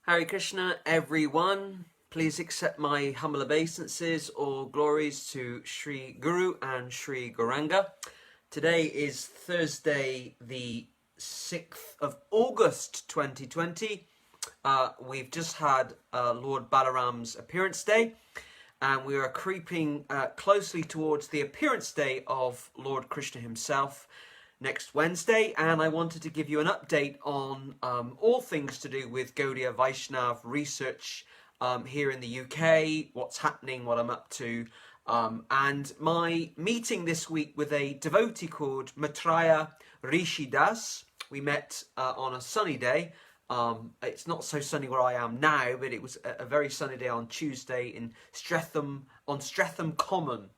Hare Krishna, everyone. Please accept my humble obeisances, all glories to Sri Guru and Sri Gauranga. Today is Thursday, the 6th of August 2020. We've just had Lord Balaram's appearance day, and we are creeping closely towards the appearance day of Lord Krishna himself next Wednesday, and I wanted to give you an update on all things to do with Gaudiya Vaishnav research here in the UK, what's happening, what I'm up to, and my meeting this week with a devotee called Maitreya Rishi Das. We met on a sunny day. It's not so sunny where I am now, but it was a very sunny day on Tuesday in Streatham Common,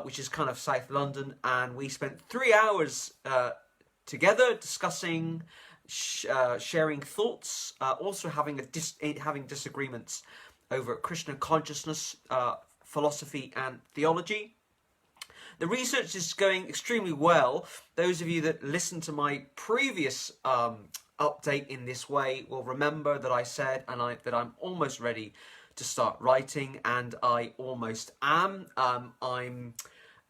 which is kind of South London, and we spent 3 hours together discussing, sharing thoughts, also having disagreements over Krishna consciousness, philosophy and theology. The research is going extremely well. Those of you that listened to my previous update in this way will remember that I said that I'm almost ready to start writing, and I almost am. I'm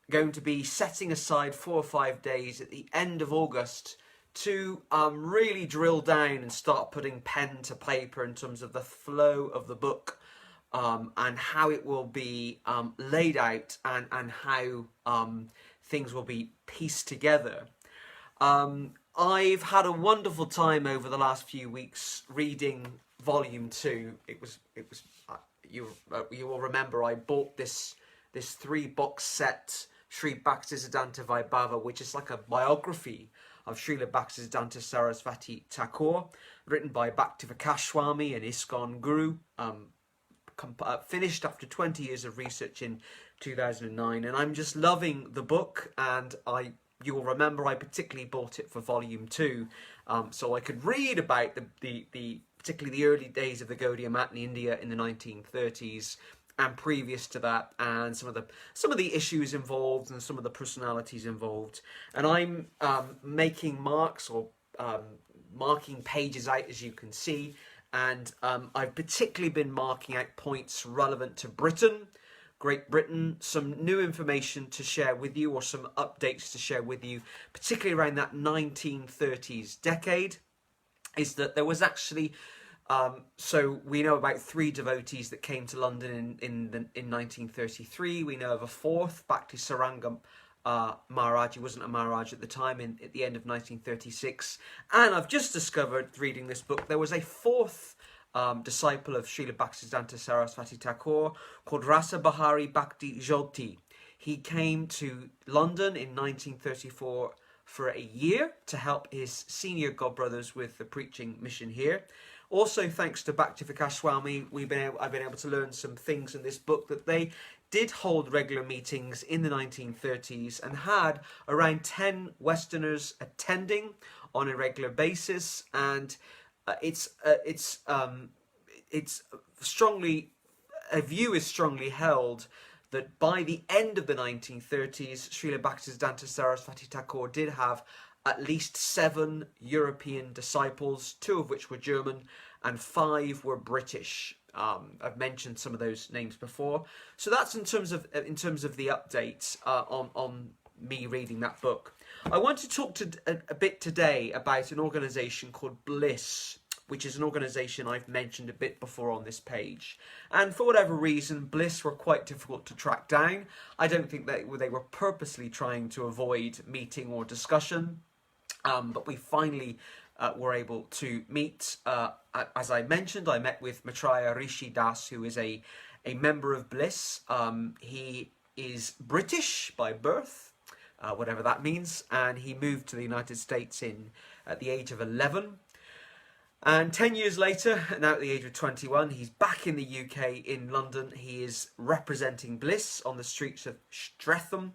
going to be setting aside 4 or 5 days at the end of August to really drill down and start putting pen to paper in terms of the flow of the book, and how it will be laid out, and how things will be pieced together. I've had a wonderful time over the last few weeks reading Volume 2. It was you will remember I bought this 3-box set, Sri Bhaktivedanta Vaibhava, which is like a biography of Srila Bhaktivedanta Sarasvati Thakur, written by Bhaktivedanta and ISKCON Guru, finished after 20 years of research in 2009, and I'm just loving the book. And you will remember I particularly bought it for Volume 2, so I could read about the particularly the early days of the Gaudiya Math in India in the 1930s and previous to that, and some of the issues involved and some of the personalities involved. And I'm making marks, or marking pages out, as you can see, and I've particularly been marking out points relevant to Great Britain, some new information to share with you, or some updates to share with you, particularly around that 1930s decade, is that there was actually, so we know about 3 devotees that came to London in 1933. We know of a 4th, Bhakti Saranga Maharaj. He wasn't a Maharaj at the time, at the end of 1936. And I've just discovered, reading this book, there was a 4th disciple of Srila Bhaktivedanta Sarasvati Thakur called Rasa Bahari Bhakti Jyoti. He came to London in 1934 for a year to help his senior godbrothers with the preaching mission here. Also, thanks to Bhaktivedanta, I've been able to learn some things in this book, that they did hold regular meetings in the 1930s and had around 10 Westerners attending on a regular basis. And it's strongly, a view is strongly held that by the end of the 1930s, Srila Bhaktivedanta Sarasvati Thakur did have at least 7 European disciples, 2 of which were German and 5 were British. I've mentioned some of those names before. So that's in terms of the updates on me reading that book. I want to talk a bit today about an organisation called BLISS, which is an organisation I've mentioned a bit before on this page. And for whatever reason, BLISS were quite difficult to track down. I don't think that they were purposely trying to avoid meeting or discussion, but we finally were able to meet. As I mentioned, I met with Maitreya Rishi Das, who is a member of BLISS. He is British by birth, whatever that means, and he moved to the United States at the age of 11. And 10 years later, now at the age of 21, he's back in the UK, in London. He is representing BLISS on the streets of Streatham,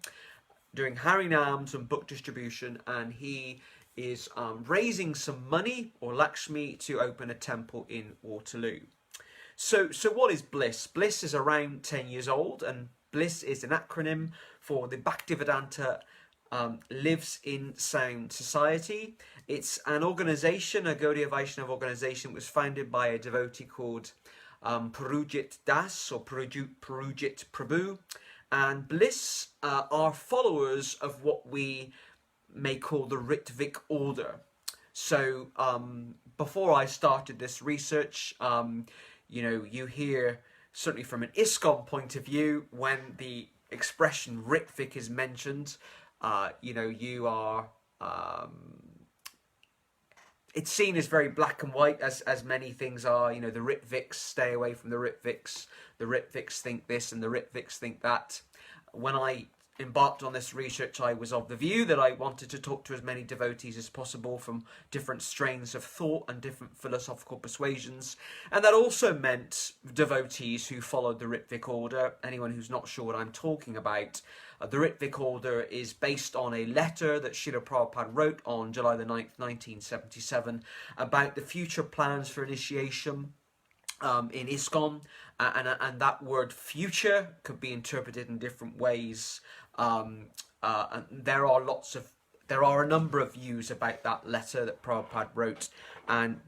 doing Harinams and book distribution, and he is raising some money, or Lakshmi, to open a temple in Waterloo. So what is BLISS? BLISS is around 10 years old, and BLISS is an acronym for the Bhaktivedanta Lives in Sound Society. It's an organization, a Gaudiya Vaishnava organization, was founded by a devotee called Purujit Das or Purujit Prabhu. And BLISS are followers of what we may call the Ritvik Order. So before I started this research, you hear, certainly from an ISKCON point of view, when the expression Ritvik is mentioned, you are... it's seen as very black and white, as many things are. The Ritviks, stay away from the Ritviks think this and the Ritviks think that. When I embarked on this research, I was of the view that I wanted to talk to as many devotees as possible from different strains of thought and different philosophical persuasions, and that also meant devotees who followed the Ritvik Order. Anyone who's not sure what I'm talking about, the Ritvik Order is based on a letter that Srila Prabhupada wrote on July the 9th, 1977, about the future plans for initiation in ISKCON, and that word future could be interpreted in different ways. And there are a number of views about that letter that Prabhupada wrote, and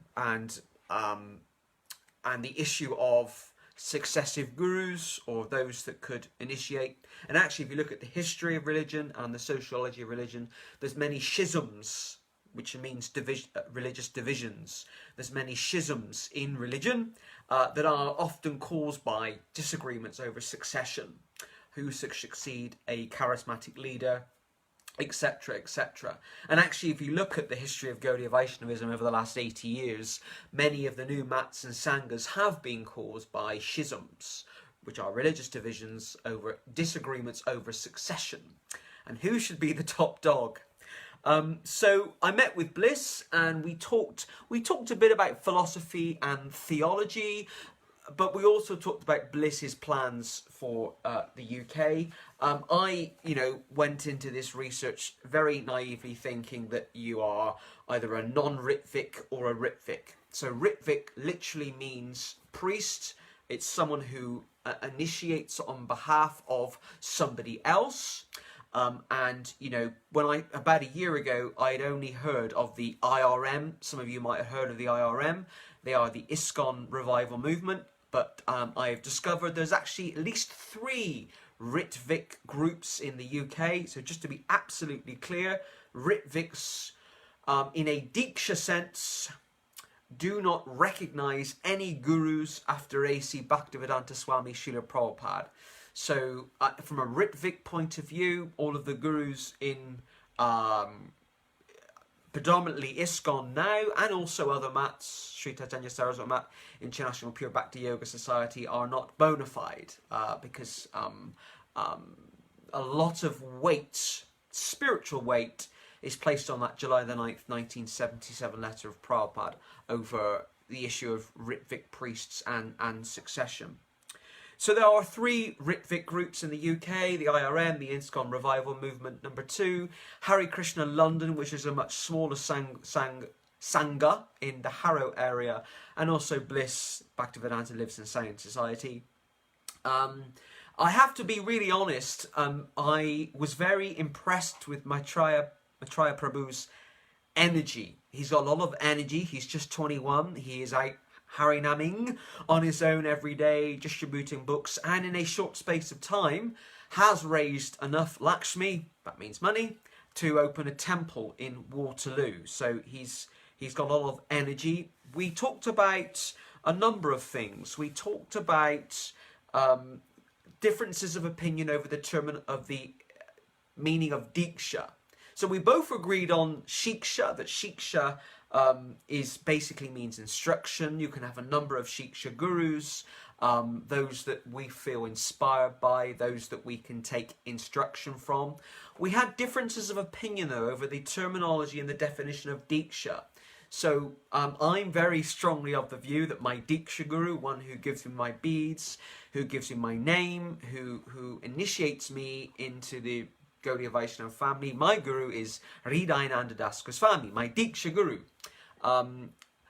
the issue of successive gurus, or those that could initiate. And actually, if you look at the history of religion and the sociology of religion, there's many schisms, which means religious divisions. There's many schisms in religion that are often caused by disagreements over succession, who should succeed a charismatic leader, etc., etc. And actually, if you look at the history of Gaudiya Vaishnavism over the last 80 years, many of the new mats and sanghas have been caused by schisms, which are religious divisions over disagreements over succession and who should be the top dog. So I met with BLISS, and we talked a bit about philosophy and theology, but we also talked about BLISS's plans for the UK. I went into this research very naively thinking that you are either a non-Ritvik or a Ritvik. So Ritvik literally means priest. It's someone who initiates on behalf of somebody else. And about a year ago, I had only heard of the IRM. Some of you might have heard of the IRM. They are the ISKCON revival movement. But I have discovered there's actually at least 3 Ritvik groups in the UK. So just to be absolutely clear, Ritviks, in a Diksha sense, do not recognize any gurus after A.C. Bhaktivedanta Swami Srila Prabhupada. So from a Ritvik point of view, all of the gurus in predominantly ISKCON now, and also other mats, Sri Chaitanya Saraswati Mat, International Pure Bhakti Yoga Society, are not bona fide because a lot of weight, spiritual weight, is placed on that July the 9th, 1977 letter of Prabhupada over the issue of Ritvik priests and succession. So there are 3 Ritvik groups in the UK, the IRM, the ISKCON Revival Movement. Number 2, Hare Krishna London, which is a much smaller Sangha in the Harrow area, and also BLISS, Bhaktivedanta Lives in Science Society. I have to be really honest, I was very impressed with Maitreya Prabhu's energy. He's got a lot of energy. He's just 21. He is out harinaming on his own every day, distributing books, and in a short space of time has raised enough Lakshmi, that means money, to open a temple in Waterloo. So he's got a lot of energy. We talked about a number of things. We talked about differences of opinion over the meaning of Diksha. So we both agreed on Shiksha, that Shiksha is basically means instruction. You can have a number of Shiksha gurus, those that we feel inspired by, those that we can take instruction from. We had differences of opinion though over the terminology and the definition of Diksha. So I'm very strongly of the view that my Diksha guru, one who gives me my beads, who gives me my name, who initiates me into the Gaudiya Vaishnava family, my guru is Hridayananda Das Goswami, my Diksha guru.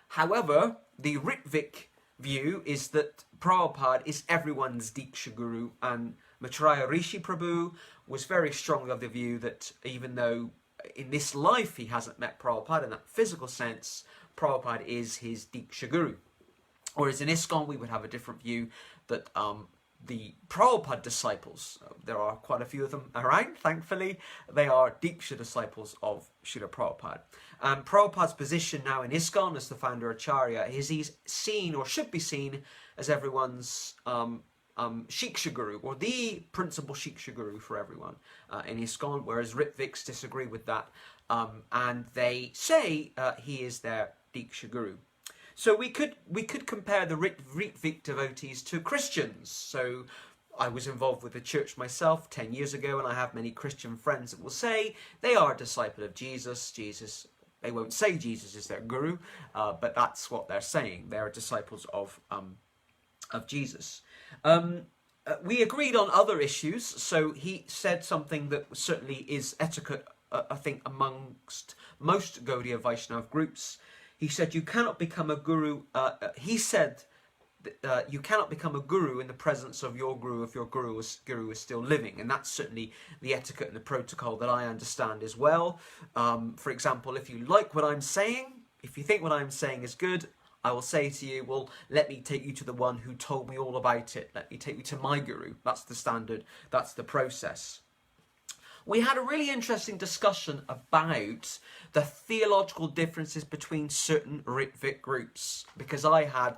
However, the Ritvik view is that Prabhupada is everyone's Diksha guru, and Maitreya Rishi Prabhu was very strongly of the view that even though in this life he hasn't met Prabhupada in that physical sense, Prabhupada is his Diksha Guru. Whereas in ISKCON we would have a different view that the Prabhupada disciples, there are quite a few of them around, thankfully, they are Diksha disciples of Srila Prabhupada. Prabhupada's position now in ISKCON as the founder Acharya is he's seen, or should be seen, as everyone's Shiksha Guru, or the principal Shiksha Guru for everyone in ISKCON, whereas Ritviks disagree with that, and they say he is their Diksha Guru. So we could compare the Ritvik devotees to Christians. So I was involved with the church myself 10 years ago, and I have many Christian friends that will say they are a disciple of Jesus. They won't say Jesus is their guru, but that's what they're saying. They're disciples of Jesus. We agreed on other issues. So he said something that certainly is etiquette, I think, amongst most Gaudiya Vaishnava groups. He said you cannot become a guru. You cannot become a guru in the presence of your guru if your guru is still living, and that's certainly the etiquette and the protocol that I understand as well. For example, if you like what I'm saying, if you think what I'm saying is good, I will say to you, well, let me take you to the one who told me all about it. Let me take you to my guru. That's the standard. That's the process. We had a really interesting discussion about the theological differences between certain Ritvik groups, because I had,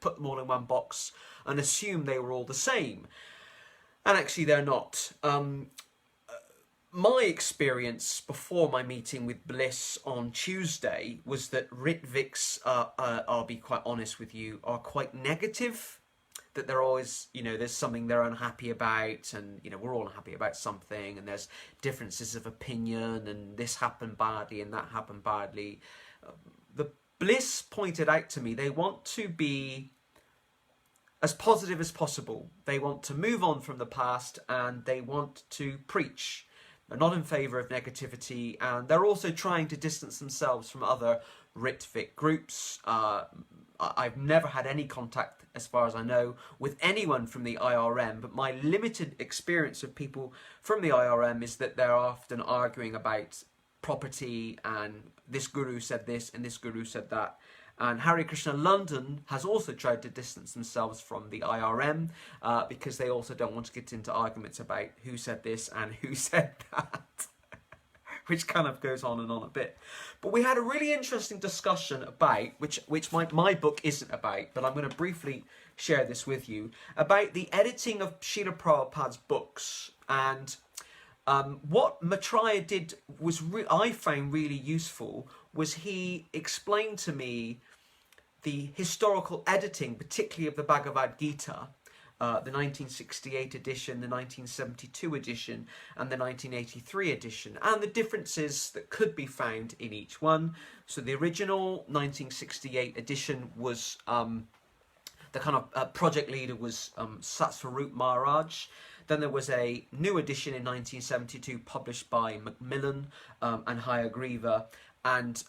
put them all in one box and assumed they were all the same. And actually they're not. My experience before my meeting with BLISS on Tuesday was that Ritviks, I'll be quite honest with you, are quite negative. That they're always, there's something they're unhappy about, and, we're all unhappy about something, and there's differences of opinion, and this happened badly, and that happened badly. The BLISS pointed out to me they want to be as positive as possible. They want to move on from the past, and they want to preach. They're not in favour of negativity, and they're also trying to distance themselves from other Ritvik groups. I've never had any contact, as far as I know, with anyone from the IRM, but my limited experience of people from the IRM is that they're often arguing about property, and this guru said this and this guru said that. And Hare Krishna London has also tried to distance themselves from the IRM because they also don't want to get into arguments about who said this and who said that. Which kind of goes on and on a bit. But we had a really interesting discussion about, which my book isn't about, but I'm going to briefly share this with you, about the editing of Srila Prabhupada's books. And what Maitreya did was, I found really useful, was he explained to me the historical editing, particularly of the Bhagavad Gita, the 1968 edition, the 1972 edition, and the 1983 edition, and the differences that could be found in each one. So the original 1968 edition was, the kind of project leader was Satsvarup Maharaj. Then there was a new edition in 1972 published by Macmillan and Hayagriva. And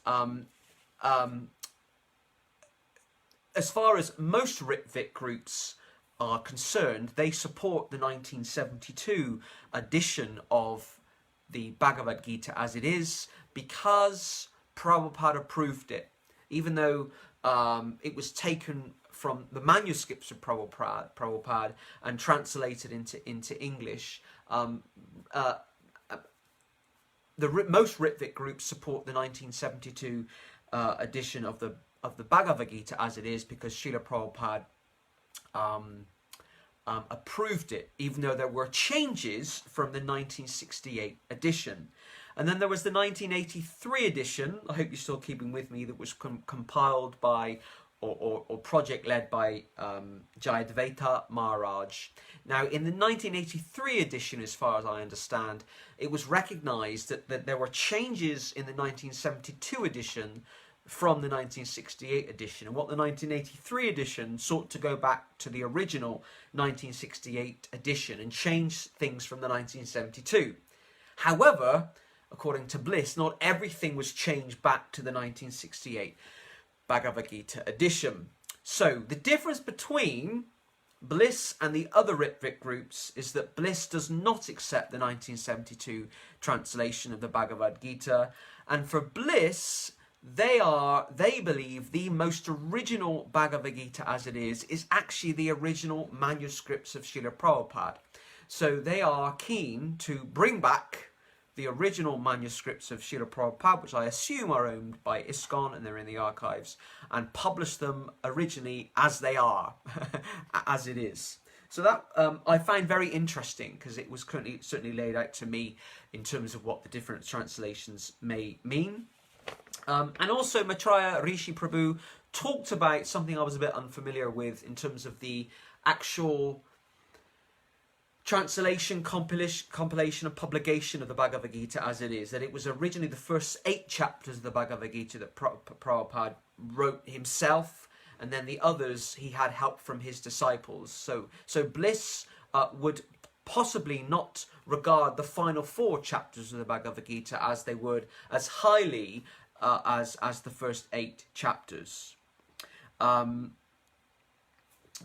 as far as most Ritvik groups are concerned, they support the 1972 edition of the Bhagavad Gita as it is, because Prabhupada approved it. Even though it was taken from the manuscripts of Prabhupada and translated into English, most Ritvik groups support the 1972 edition of the Bhagavad Gita as it is, because Srila Prabhupada approved it, even though there were changes from the 1968 edition. And then there was the 1983 edition, I hope you're still keeping with me, that was compiled by or project led by Jayadvaita Maharaj. Now, in the 1983 edition, as far as I understand, it was recognised that there were changes in the 1972 edition from the 1968 edition, and what the 1983 edition sought to go back to the original 1968 edition and change things from the 1972. However, according to BLISS, not everything was changed back to the 1968 Bhagavad Gita edition. So the difference between BLISS and the other Ritvik groups is that BLISS does not accept the 1972 translation of the Bhagavad Gita, and for BLISS, they believe the most original Bhagavad Gita as it is actually the original manuscripts of Srila Prabhupada. So they are keen to bring back the original manuscripts of Srila Prabhupada, which I assume are owned by ISKCON and they're in the archives, and publish them originally as they are, as it is. So that I find very interesting, because it was certainly laid out to me in terms of what the different translations may mean. And also Maitreya Rishi Prabhu talked about something I was a bit unfamiliar with in terms of the actual translation, compilation and publication of the Bhagavad Gita as it is, that it was originally the first 8 chapters of the Bhagavad Gita that Prabhupada wrote himself, and then the others he had help from his disciples. So BLISS would possibly not regard the final 4 chapters of the Bhagavad Gita as they would as highly as the first 8 chapters.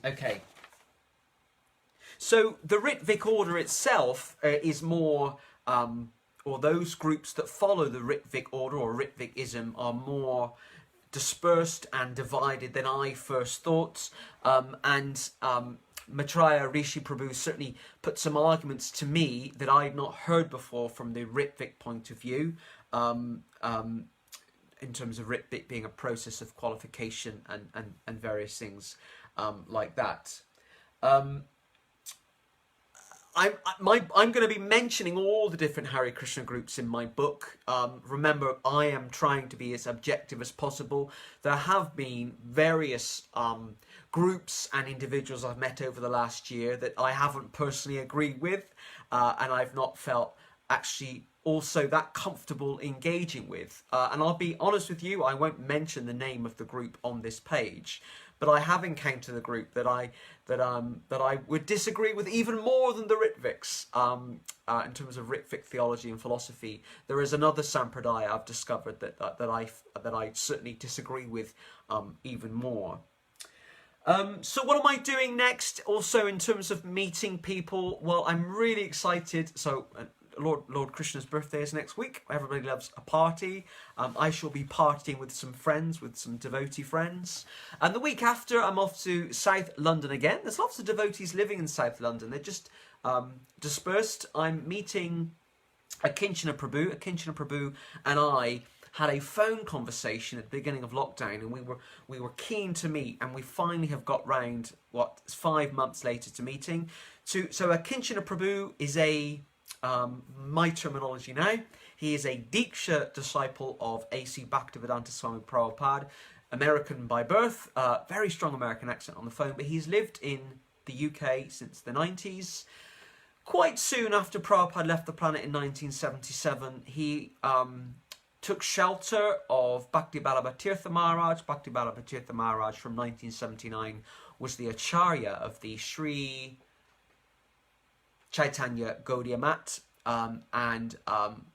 Okay. So the Ritvik Order itself is more, or those groups that follow the Ritvik Order or Ritvikism are more dispersed and divided than I first thought. Maitreya Rishi Prabhu certainly put some arguments to me that I had not heard before from the Ritvik point of view, in terms of Ritvik being a process of qualification and various things like that. I'm going to be mentioning all the different Hare Krishna groups in my book. Remember, I am trying to be as objective as possible. There have been various groups and individuals I've met over the last year that I haven't personally agreed with, and I've not felt actually also that comfortable engaging with. And I'll be honest with you, I won't mention the name of the group on this page, but I have encountered a group that I would disagree with even more than the Ritviks in terms of Ritvik theology and philosophy. There is another sampradaya I've discovered that I certainly disagree with even more. So what am I doing next? Also in terms of meeting people, well, I'm really excited. So Lord Krishna's birthday is next week. Everybody loves a party. I shall be partying with some friends, with some devotee friends. And the week after, I'm off to South London again. There's lots of devotees living in South London. They're just dispersed. I'm meeting Akinchana Prabhu. Akinchana Prabhu and I had a phone conversation at the beginning of lockdown, and we were keen to meet, and we finally have got round, 5 months later, to meeting. So Akinchana Prabhu is my terminology now, he is a Diksha disciple of A.C. Bhaktivedanta Swami Prabhupada, American by birth, very strong American accent on the phone, but he's lived in the UK since the 90s. Quite soon after Prabhupada left the planet in 1977, he took shelter of Bhakti Vallabha Tirtha Maharaj. Bhakti Vallabha Tirtha Maharaj from 1979 was the Acharya of the Sri Chaitanya Gaudiya Mat, and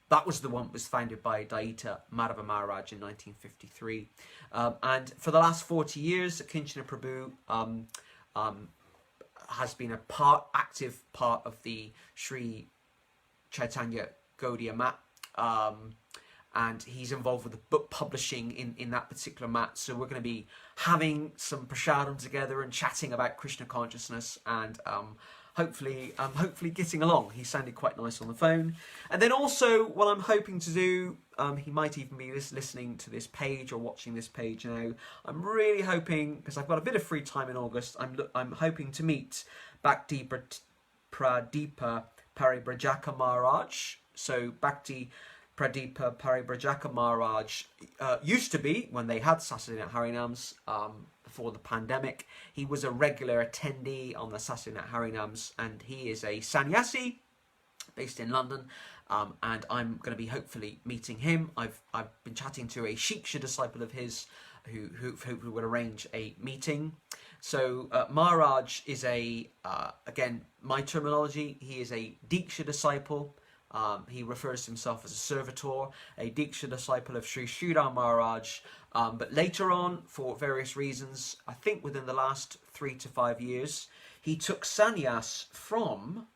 that was the one that was founded by Daita Madhava Maharaj in 1953. And for the last 40 years, Akinchana Prabhu has been a active part of the Sri Chaitanya Gaudiya Mat, and he's involved with the book publishing in that particular mat. So we're going to be having some prasadam together and chatting about Krishna consciousness, and hopefully getting along. He sounded quite nice on the phone. And then also, what I'm hoping to do, he might even be listening to this page or watching this page now. I'm really hoping, because I've got a bit of free time in August, I'm hoping to meet Bhakti Pradeepa Paribrajaka Maharaj. So Bhakti Pradeepa Paribrajaka Maharaj used to be, when they had Saturday Night Harinams, before the pandemic, he was a regular attendee on the Saturday Night Harinams, and he is a sannyasi based in London, and I'm going to be hopefully meeting him. I've been chatting to a Shiksha disciple of his who hopefully will arrange a meeting. So Maharaj is again, my terminology, he is a Diksha disciple. He refers to himself as a servitor, a Diksha disciple of Sri Sridhar Maharaj, but later on, for various reasons, I think within the last 3 to 5 years, he took sannyas from,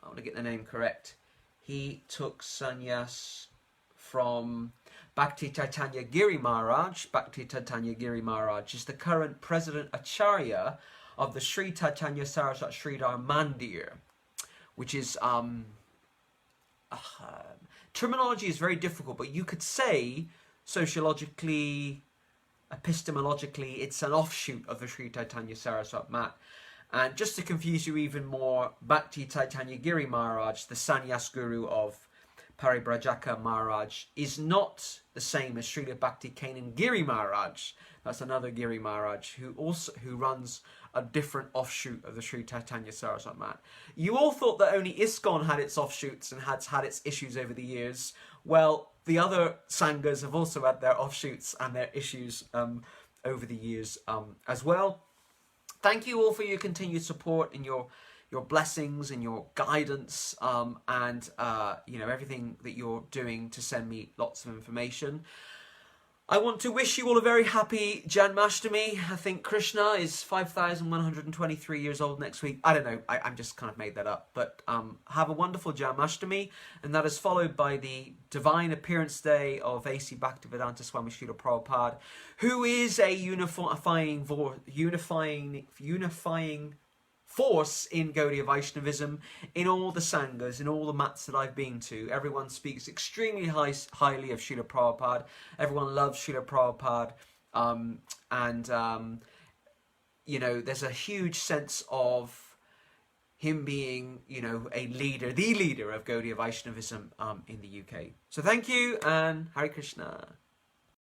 I want to get the name correct, he took sannyas from Bhakti Chaitanya Giri Maharaj. Bhakti Chaitanya Giri Maharaj is the current President Acharya of the Sri Chaitanya Saraswat Sridhar Mandir, which is, terminology is very difficult, but you could say sociologically, epistemologically, it's an offshoot of the Sri Chaitanya Saraswat Mat. And just to confuse you even more, Bhakti Chaitanya Giri Maharaj, the sannyas guru of Paribrajaka Maharaj, is not the same as Srila Bhakti Kanan Giri Maharaj. That's another Giri Maharaj who runs a different offshoot of the Sri Chaitanya Saraswat Mat. You all thought that only ISKCON had its offshoots and has had its issues over the years. Well, the other sanghas have also had their offshoots and their issues over the years as well. Thank you all for your continued support and your blessings and your guidance and you know, everything that you're doing to send me lots of information. I want to wish you all a very happy Janmashtami. I think Krishna is 5,123 years old next week. I don't know, I'm just kind of made that up. But have a wonderful Janmashtami, and that is followed by the Divine Appearance Day of A.C. Bhaktivedanta Swami Srila Prabhupada, who is a unifying force in Gaudiya Vaishnavism, in all the sanghas, in all the mats that I've been to. Everyone speaks extremely highly of Srila Prabhupada. Everyone loves Srila Prabhupada. You know, there's a huge sense of him being, you know, a leader, the leader of Gaudiya Vaishnavism in the UK. So thank you, and Hare Krishna.